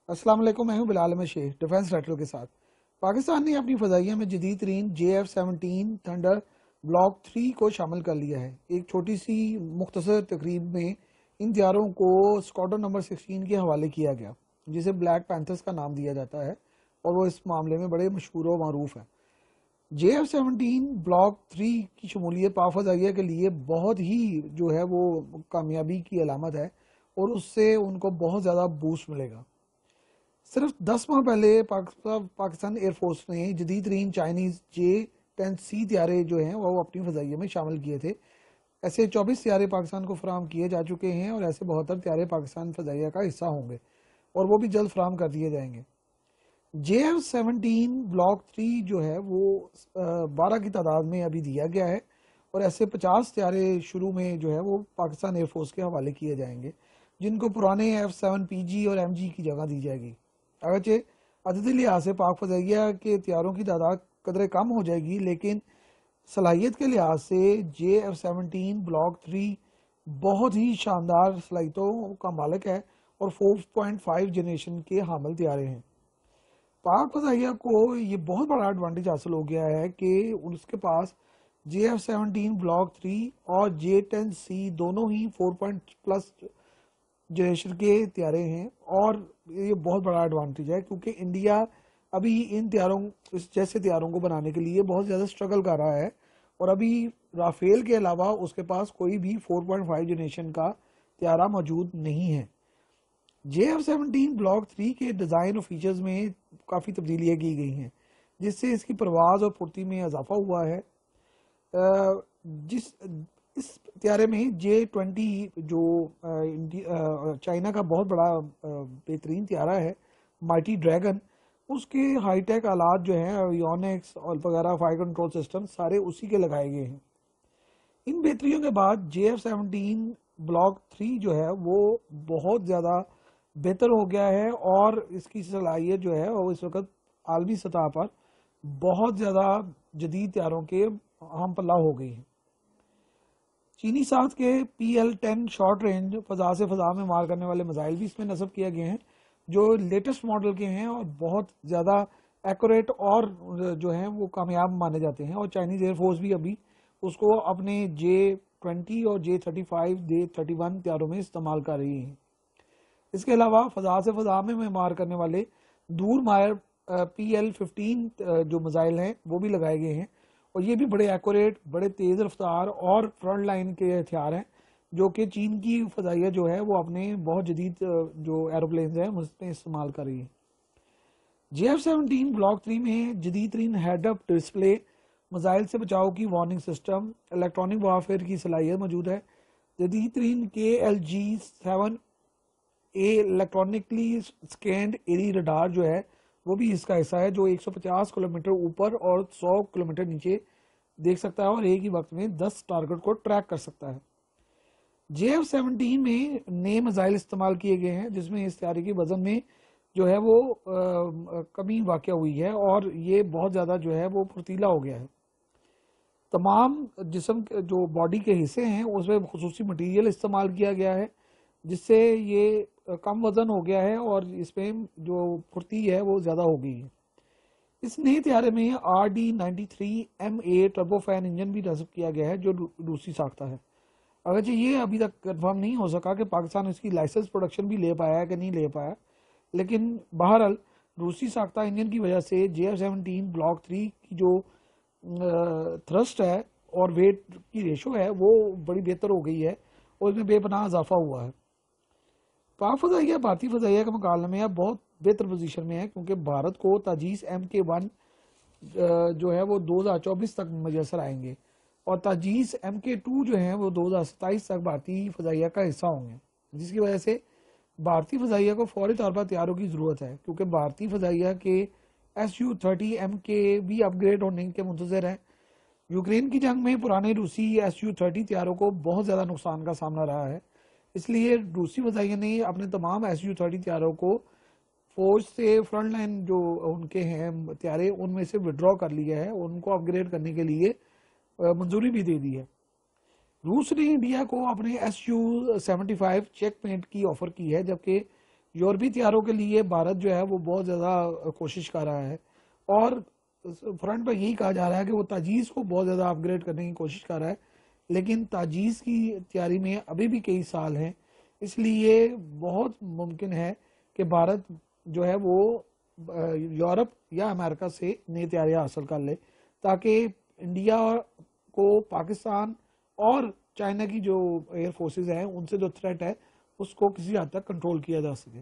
अस्सलाम वालेकुम, मैं हूं बिलाल अहमद शेख डिफेंस रेटल के साथ। पाकिस्तान ने अपनी फ़ज़ाइया में जदीद तरीन JF-17 थंडर ब्लॉक 3 को शामिल कर लिया है। एक छोटी सी मुख्तसर तकरीब में इन तैयारों को स्क्वाड्रन नंबर 16 के हवाले किया गया, जिसे ब्लैक पैंथर्स का नाम दिया जाता है और वो इस मामले में बड़े मशहूर व मरूफ हैं। JF-17 ब्लॉक 3 की शमूलियत पाक फ़ज़ाइया के लिए बहुत ही जो है वो कामयाबी की अलामत है और उससे उनको बहुत ज़्यादा बूस्ट मिलेगा। सिर्फ 10 माह पहले पाकिस्तान एयरफोर्स ने जदीद तरीन चाइनीज़ J-10C त्यारे जो हैं वो अपनी फ़ज़ाइया में शामिल किए थे। ऐसे 24 त्यारे पाकिस्तान को फराहम किए जा चुके हैं और ऐसे 72 त्यारे पाकिस्तान फ़ज़ाइया का हिस्सा होंगे और वो भी जल्द फराहम कर दिए जाएंगे। JF-17 ब्लॉक 3 जो है वो 12 की तादाद में अभी दिया गया है और ऐसे 50 त्यारे शुरू में जो है वो पाकिस्तान एयरफोर्स के हवाले किए जाएंगे, जिनको पुराने F-7PG और MG की जगह दी जाएगी। अगरचे अददी लिहाज से पाक फ़ज़ाइया के त्यारों की तादाद कदरे कम हो जाएगी, लेकिन सलाहियत के लिहाज से JF-17 ब्लॉक 3 बहुत ही शानदार सलाहियतों का मालिक है और 4.5 जनरेशन के हामिल त्यारे हैं। पाक फ़ज़ाइया को ये बहुत बड़ा एडवांटेज हासिल हो गया है कि उसके पास JF-17 ब्लॉक 3 और J-10C दोनों ही 4+ जनरेशन के त्यारे हैं और ये बहुत बड़ा एडवांटेज है, क्योंकि इंडिया अभी इन त्यारों इस जैसे त्यारों को बनाने के लिए बहुत ज़्यादा स्ट्रगल कर रहा है और अभी राफेल के अलावा उसके पास कोई भी 4.5 जनरेशन का त्यारा मौजूद नहीं है। JF-17 ब्लॉक 3 के डिज़ाइन और फीचर्स में काफ़ी तब्दीलियाँ की गई हैं, जिससे इसकी परवाज़ और फुर्ती में इजाफा हुआ है। इस त्यारे में J-20 जो चाइना का बहुत बड़ा बेहतरीन त्यारा है, माइटी ड्रैगन, उसके हाईटेक आलात जो हैं एवियोनिक्स और वगैरह फायर कंट्रोल सिस्टम सारे उसी के लगाए गए हैं। इन बेहतरियों के बाद JF-17 ब्लॉक 3 जो है वो बहुत ज़्यादा बेहतर हो गया है और इसकी सलाहियत जो है वो इस वक्त आलमी सतह पर बहुत ज़्यादा जदीद त्यारों के हम पल्ला हो गई है। चीनी साथ के PL-10 शॉर्ट रेंज फ़ज़ा से फ़ज़ा में मार करने वाले मिसाइल भी इसमें नस्ब किए गए हैं, जो लेटेस्ट मॉडल के हैं और बहुत ज़्यादा एक्यूरेट और जो हैं वो कामयाब माने जाते हैं। और चाइनीज़ एयरफोर्स भी अभी उसको अपने J-20 और J-35 J-31 त्यारों में इस्तेमाल कर रही है। इसके अलावा फ़ज़ा से फ़ज़ा में मार करने वाले दूर मार PL-15 जो मिसाइल हैं वो भी लगाए गए हैं और ये भी बड़े एक्यूरेट, बड़े तेज़ रफ्तार और फ्रंट लाइन के हथियार हैं, जो कि चीन की फ़ज़ाइया जो है वो अपने बहुत जदीद जो एरोप्लेन्स हैं उसमें इस्तेमाल कर रही है। JF-17 ब्लॉक 3 में जदीद तरीन हेड अप डिस्प्ले, मिसाइल से बचाव की वार्निंग सिस्टम, इलेक्ट्रॉनिक वारफेयर की सलाहियत मौजूद है। जदीद तरीन KLG-7A इलेक्ट्रॉनिकली स्कैंड एरी रडार जो है वो भी इसका हिस्सा है, जो 150 किलोमीटर ऊपर और 100 किलोमीटर नीचे देख सकता है और एक ही वक्त में 10 टारगेट को ट्रैक कर सकता है। JF-17 में नए मिसाइल इस्तेमाल किए गए हैं, जिसमें इस त्यारे की वजन में जो है वो कमी वाक़या हुई है और ये बहुत ज़्यादा जो है वो फुर्तीला हो गया है। तमाम जिस्म जो बॉडी के हिस्से हैं उसमें खुसूसी मटीरियल इस्तेमाल किया गया है, जिससे ये कम वज़न हो गया है और इसमें जो फुर्ती है वो ज़्यादा हो गई है। इस नए त्यारे में RD-93MA टर्बोफैन इंजन भी नस्ब किया गया है, जो रूसी साख्ता है। अगरचे ये अभी तक कंफर्म नहीं हो सका कि पाकिस्तान इसकी लाइसेंस प्रोडक्शन भी ले पाया है कि नहीं ले पाया, लेकिन बहरहाल रूसी साख्ता इंजन की वजह से JF-17 ब्लॉक 3 की जो थ्रस्ट है और वेट की रेशो है वो बड़ी बेहतर हो गई है और इसमें बेपनाह इजाफा हुआ है। पाक फ़ज़ाइया भारतीय फ़ज़ाइया के मुकाबले में अब बहुत बेहतर पोजीशन में है, क्योंकि भारत को ताजीस MK-1 जो है वो 2024 तक मैसर आएंगे और ताजीस MK-2 जो है वो 2027 तक भारतीय फ़ज़ाइया का हिस्सा होंगे, जिसकी वजह से भारतीय फ़ज़ाइया को फौरी तौर पर तैयारों की ज़रूरत है, क्योंकि भारतीय फ़ज़ाइया के Su-30MK भी अपग्रेड होने के मुंतज़र हैं। यूक्रेन की जंग में पुराने रूसी Su-30 तैयारों को बहुत ज़्यादा नुकसान का सामना रहा है, इसलिए रूसी फ़ज़ाइया ने अपने तमाम Su-30 तैयारों को फौज से फ्रंट लाइन जो उनके हैं त्यारे उनमें से विड्रॉ कर लिया है, उनको अपग्रेड करने के लिए मंजूरी भी दे दी है। रूस ने इंडिया को अपने Su-75 चेक पेंट की ऑफ़र की है, जबकि یورپی طیاروں کے لیے بھارت جو ہے وہ بہت زیادہ کوشش کر رہا ہے، اور فرنٹ پہ یہی کہا جا رہا ہے کہ وہ تاجیز کو بہت زیادہ اپ گریڈ کرنے کی کوشش کر رہا ہے، لیکن تاجیز کی تیاری میں ابھی بھی کئی سال ہیں، اس لیے بہت ممکن ہے کہ بھارت جو ہے وہ یورپ یا امریکہ سے نئی تیاریاں حاصل کر لے، تاکہ انڈیا کو پاکستان اور چائنا کی جو ایئر فورسز ہیں ان سے جو تھریٹ ہے اس کو کسی حد تک کنٹرول کیا جا سکے۔